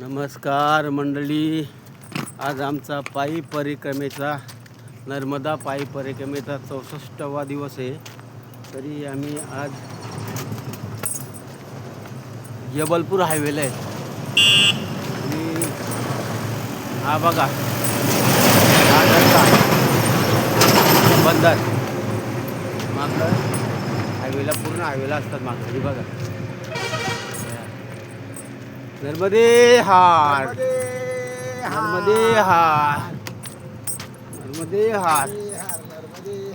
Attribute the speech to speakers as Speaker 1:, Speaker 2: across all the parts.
Speaker 1: नमस्कार मंडळी. आज आमचा पायी परिक्रमेचा नर्मदा पायी परिक्रमेचा 64वा दिवस आहे. तरी आम्ही आज जबलपूर हायवेला आहे आणि हा बघा बंदर मागं हायवेला पूर्ण हायवेला असतात मागं बघा. नर्मदे हार नर्मदे हार नर्मदे हार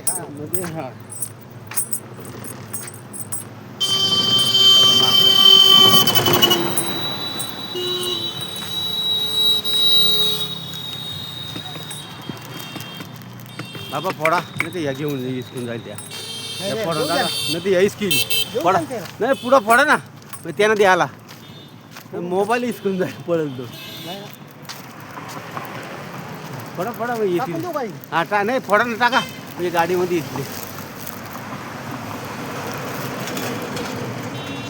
Speaker 1: नर्मदे हार. बाबा फोडा नाही ते या घेऊन इसकून जाईल त्या फोडा दादा नाही ते या इसकीन फोडा नाही पुढं फोडा ना त्यानं द्यायला मोबाईल इसकून जाईल पळत तो फोडा फोडा येतील. हा नाही फोडा ना टाका म्हणजे गाडीमध्ये इथली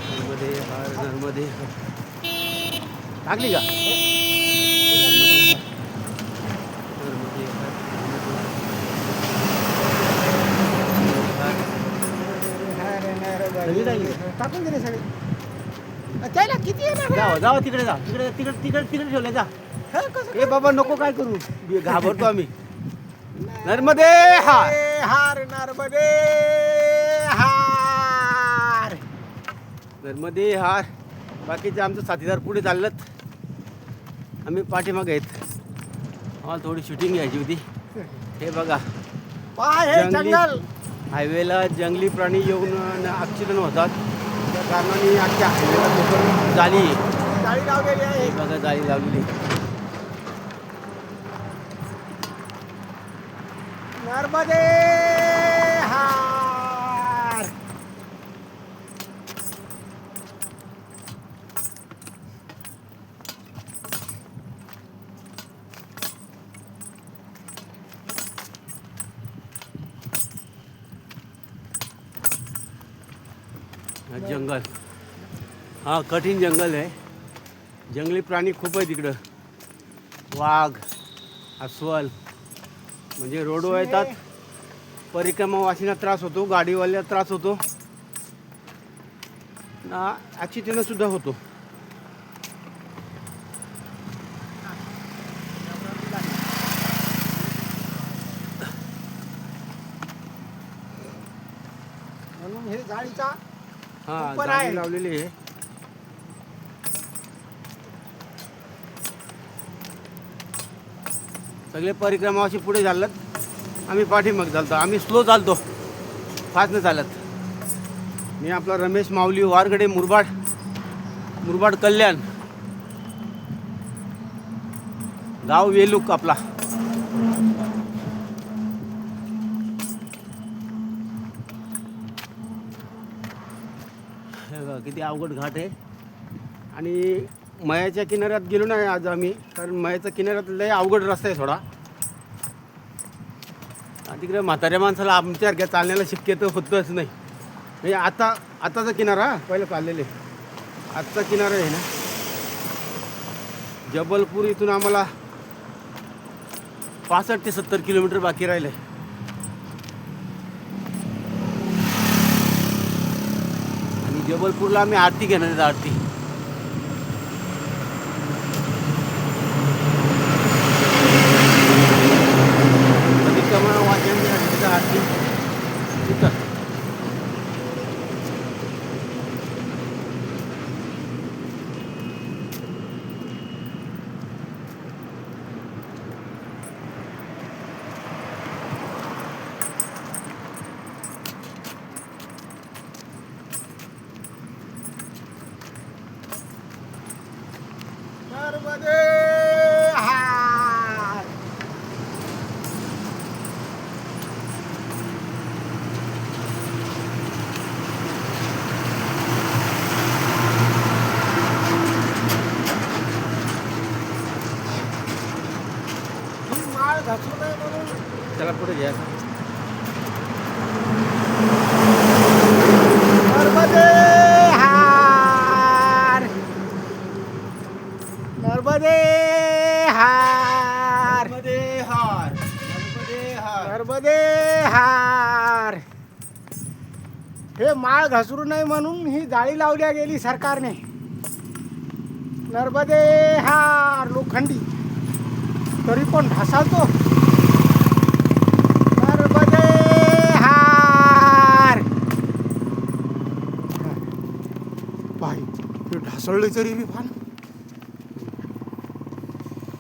Speaker 1: नर्मदे हार नर्मदे टाकली का नर्मदे
Speaker 2: टाकून दिले सगळे त्याला किती
Speaker 1: जावा जावा तिकडे जा तिकडे तिकडे तिकडे तिकडे ठेवले जा. ए बाबा नको काय करू घाबरतो आम्ही. नर्मदे हार
Speaker 2: हार नर्मदे हार
Speaker 1: नर्मदे हार. बाकीचे आमचं साथीदार पुढे चाललं आम्ही पाठीमागे आहेत. आम्हाला थोडी शूटिंग घ्यायची होती. हे बघा
Speaker 2: जंगल
Speaker 1: हायवेला जंगली प्राणी येऊन ॲक्सिडेंट होतात. त्या कारणाने अख्ख्या हायवेला जाळी
Speaker 2: जाळी लावलेली आहे.
Speaker 1: बघा जाळी लावलेली.
Speaker 2: नर्मदे हार
Speaker 1: जंगल हा कठीण जंगल आहे. जंगली प्राणी खूप आहे तिकडं. वाघ अस्वल म्हणजे रोडवर येतात. परिक्रमावासींना त्रास होतो गाडीवाल्याला त्रास होतो ना ॲक्सिडेंट सुद्धा होतो.
Speaker 2: म्हणून हे जाळीचा
Speaker 1: हा
Speaker 2: उपर
Speaker 1: जाळी
Speaker 2: आहे.
Speaker 1: लावलेली आहे. सगळे परिक्रमावासी पुढे चालत आम्ही पाठीमागे चालतो. आम्ही स्लो चालतो फास्ट नाही चालत. मी आपला रमेश माऊली वारगडे मुरबाड कल्याण गाव वेलूक आपला. हे बघा किती अवघड घाट आहे. आणि मयाच्या किनाऱ्यात गेलो नाही आज आम्ही कारण मयाच्या किनाऱ्यात लय अवघड रस्ता आहे थोडा. तिकडे म्हाताऱ्या माणसाला आमच्यासारख्या चालण्याला शक्यता होतच नाही. म्हणजे आताचा किनारा पहिलं चाललेले आजचा किनारा आहे ना. जबलपूर इथून आम्हाला 65 ते 70 किलोमीटर बाकी राहिलं आहे. आणि जबलपूरला आम्ही आरती घेणार आहेत. आरती परिक्रमा वाचन आरती तिथं
Speaker 2: नर्मदे हार माळ घासू नये म्हणून
Speaker 1: त्याला पुढे घ्या.
Speaker 2: नर्मदे हार नर्मदे हार
Speaker 1: नर्मदे हार, नर्मदे हार.
Speaker 2: नर्मदे हार. हे माळ घसरू नये म्हणून ही जाळी लावल्या गेली सरकारने. नर्मदे हार लोखंडी तरी पण ढासाळतो. नर्मदे हार. बाई हे ढासळले तरी बी फान.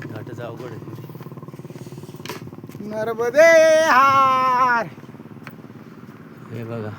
Speaker 1: घाटाचं अवघड आहे.
Speaker 2: नर्मदे हार.
Speaker 1: हे बघा